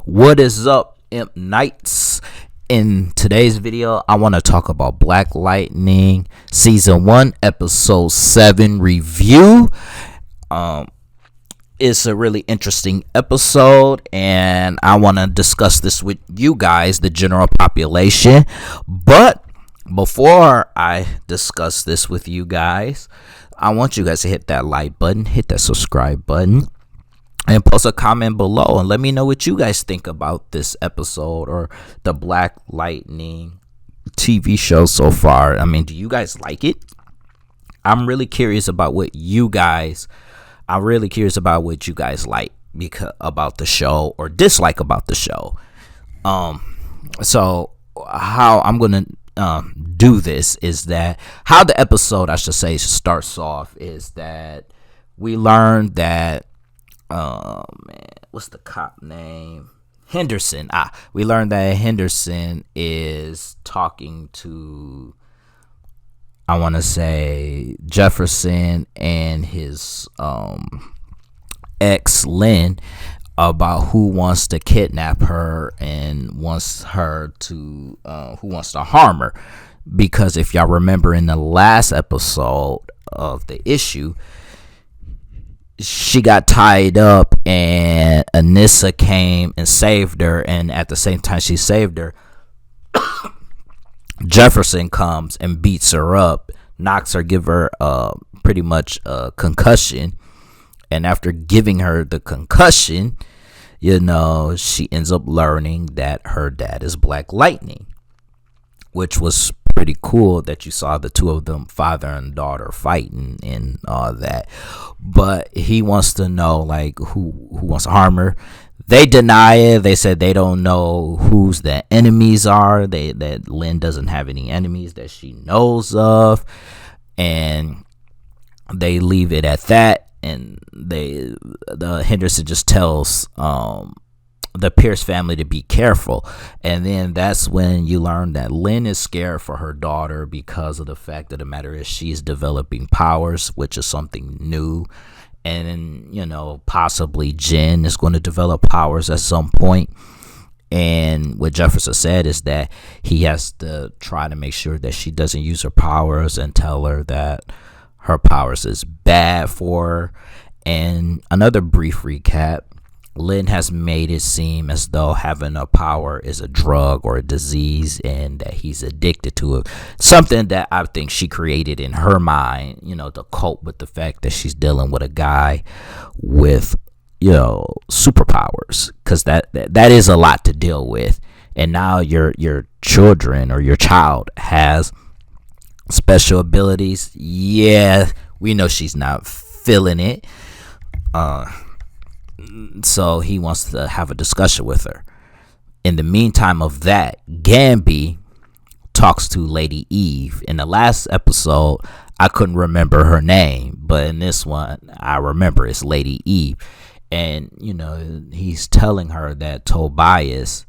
What is up, Imp Knights? In today's video, I want to talk about Black Lightning season 1, episode 7 review. It's a really interesting episode, and I want to discuss this with you guys, the general population. But before I discuss this with you guys, I want you guys to hit that like button, hit that subscribe button, and post a comment below and let me know what you guys think about this episode or the Black Lightning TV show so far. I mean, do you guys like it? I'm really curious about what you guys like about the show or dislike about the show. So how I'm gonna do this is that how the episode, I should say, starts off is that we learn that what's the cop name? Henderson. We learned that Henderson is talking to, I want to say, Jefferson and his ex Lynn about who wants to kidnap her and who wants to harm her. Because if y'all remember in the last episode of the issue, she got tied up and Anissa came and saved her, and at the same time she saved her, Jefferson comes and beats her up, knocks her, give her pretty much a concussion, and after giving her the concussion, she ends up learning that her dad is Black Lightning, which was pretty cool that you saw the two of them, father and daughter, fighting and all that. But he wants to know, like, who wants to harm her. They deny it. They said they don't know who's the enemies are. That Lynn doesn't have any enemies that she knows of, and they leave it at that. And the Henderson just tells the Pierce family to be careful. And then that's when you learn that Lynn is scared for her daughter because of the fact of the matter is she's developing powers, which is something new. And possibly Jen is going to develop powers at some point. And what Jefferson said is that he has to try to make sure that she doesn't use her powers and tell her that her powers is bad for her. And another brief recap, Lynn has made it seem as though having a power is a drug or a disease and that he's addicted to it. Something that I think she created in her mind, to cope with the fact that she's dealing with a guy with, superpowers, because that is a lot to deal with. And now your children or your child has special abilities. Yeah, we know she's not feeling it. So he wants to have a discussion with her. In the meantime of that, Gamby talks to Lady Eve. In the last episode, I couldn't remember her name, but in this one, I remember it's Lady Eve. And, he's telling her that Tobias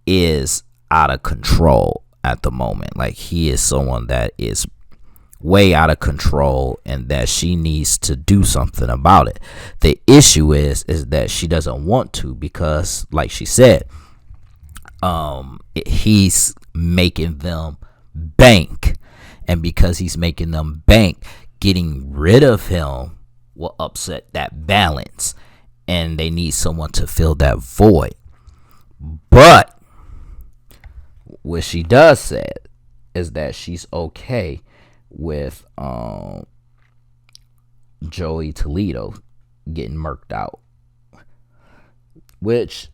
is out of control at the moment. Like, he is someone that is way out of control and that she needs to do something about it. The issue is that she doesn't want to because, like she said, he's making them bank, and because he's making them bank, getting rid of him will upset that balance, and they need someone to fill that void. But what she does say is that she's okay with Joey Toledo getting murked out, which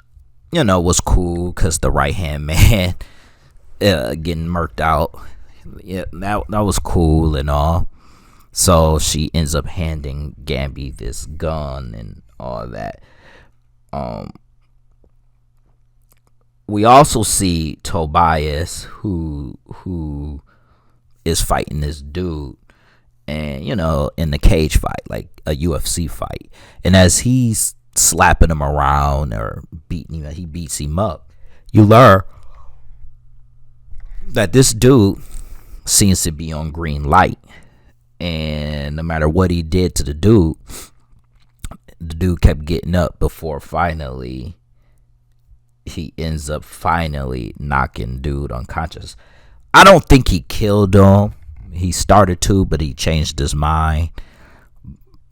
was cool because the right hand man getting murked out, that was cool and all. So she ends up handing Gamby this gun and all that. We also see Tobias who is fighting this dude, and in the cage fight, like a UFC fight, and as he's slapping him around or beating him, he beats him up, you learn that this dude seems to be on green light, and no matter what he did to the dude kept getting up before finally he ends up finally knocking dude unconscious. I don't think he killed him. He started to, but he changed his mind.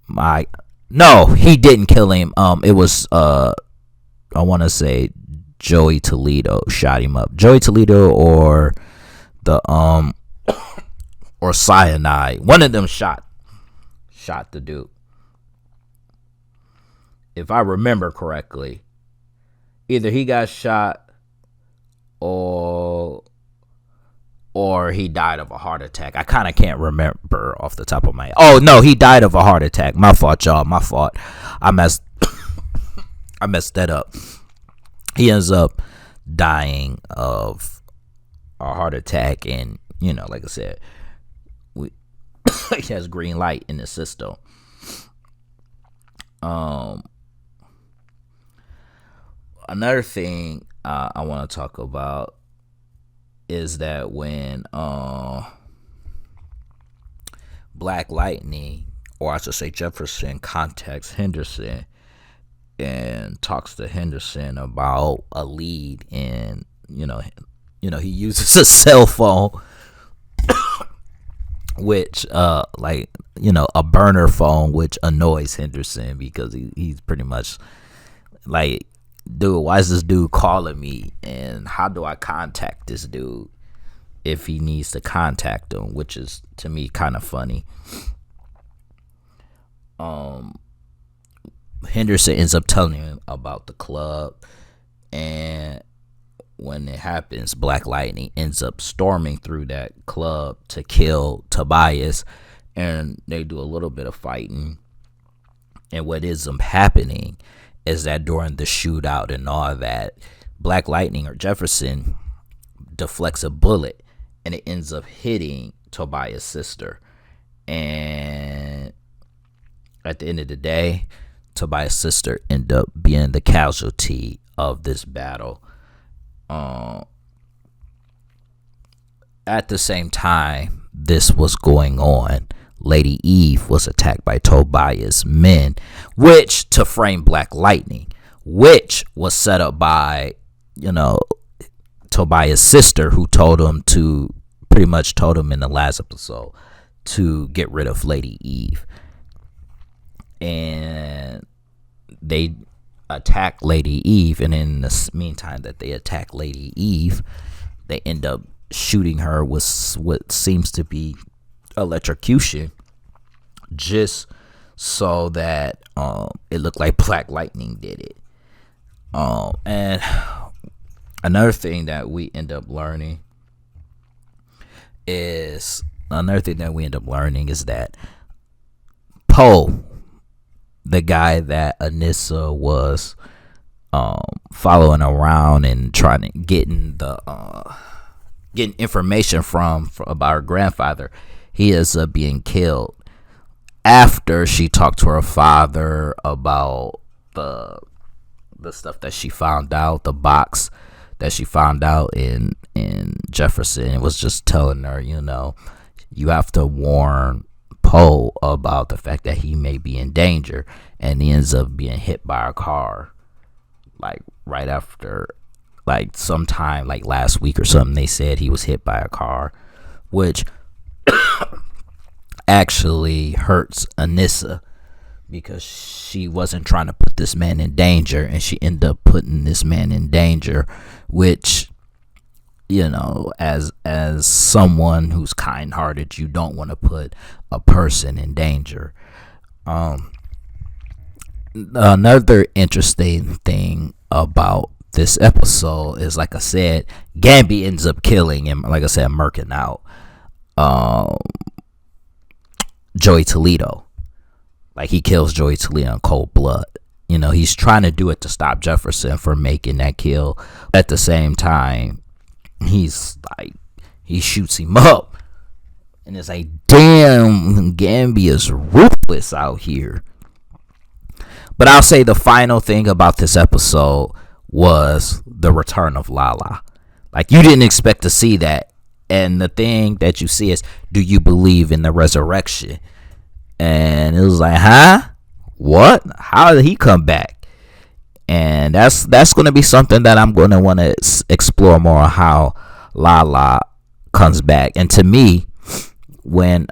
No, he didn't kill him. It was I want to say Joey Toledo shot him up. Joey Toledo or the or Cyanide. One of them shot the dude. If I remember correctly, either he got shot or he died of a heart attack. I kind of can't remember off the top of my head. Oh no, he died of a heart attack. My fault, y'all. My fault. I messed that up. He ends up dying of a heart attack, and like I said, he has green light in the system. Another thing I want to talk about is that when Black Lightning, or I should say Jefferson, contacts Henderson and talks to Henderson about a lead, and he uses a cell phone, which a burner phone, which annoys Henderson because he's pretty much like, dude, why is this dude calling me, and how do I contact this dude if he needs to contact him, which is to me kind of funny. Henderson ends up telling him about the club, and when it happens, Black Lightning ends up storming through that club to kill Tobias, and they do a little bit of fighting. And what ends up happening is that during the shootout and all that, Black Lightning, or Jefferson, deflects a bullet, and it ends up hitting Tobias' sister. And at the end of the day, Tobias' sister ended up being the casualty of this battle. At the same time this was going on, Lady Eve was attacked by Tobias' men, which to frame Black Lightning, which was set up by Tobias' sister, who told him in the last episode to get rid of Lady Eve. And they attack Lady Eve, and in the meantime that they attack Lady Eve, they end up shooting her with what seems to be electrocution, just so that it looked like Black Lightning did it. And another thing that we end up learning is that Poe, the guy that Anissa was following around and trying to getting information from about her grandfather, he is being killed after she talked to her father about the stuff that she found out, the box that she found out in Jefferson. It was just telling her, you have to warn Poe about the fact that he may be in danger, and he ends up being hit by a car, like right after, like sometime like last week or something. They said he was hit by a car, which actually hurts Anissa because she wasn't trying to put this man in danger, and she ended up putting this man in danger, which, as someone who's kind-hearted, you don't want to put a person in danger. Another interesting thing about this episode is, like I said, Gambi ends up killing him, like I said, murking out Joey Toledo. Like, he kills Joey Toledo in cold blood. He's trying to do it to stop Jefferson from making that kill. At the same time, he shoots him up, and it's like, damn, Gambi is ruthless out here. But I'll say the final thing about this episode was the return of Lala. Like, you didn't expect to see that, and the thing that you see is, do you believe in the resurrection? And it was like, huh? What? How did he come back? And that's going to be something that I'm going to want to explore more, how Lala comes back. And to me, when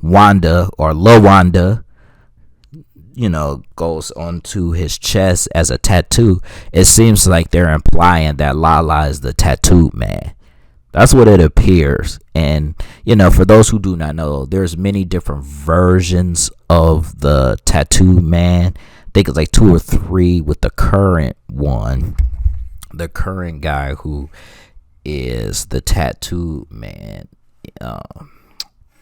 Wanda or Lawanda, goes onto his chest as a tattoo, it seems like they're implying that Lala is the tattooed man. That's what it appears. And for those who do not know, there's many different versions of the tattooed man. I think it's like 2 or 3 with the current one, the current guy who is the tattooed man. I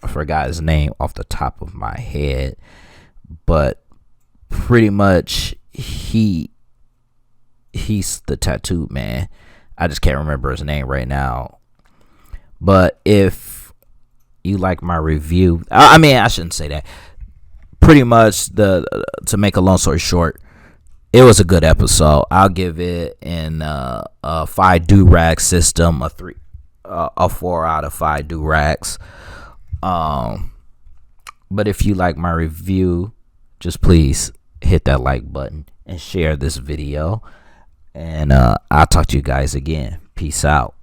forgot his name off the top of my head, but pretty much he's the tattooed man. I just can't remember his name right now. But if you like my review, I mean, I shouldn't say that. Pretty much, to make a long story short, it was a good episode. I'll give it in a 5 do-rag system, a 4 out of 5 do-rags. But if you like my review, just please hit that like button and share this video. And I'll talk to you guys again. Peace out.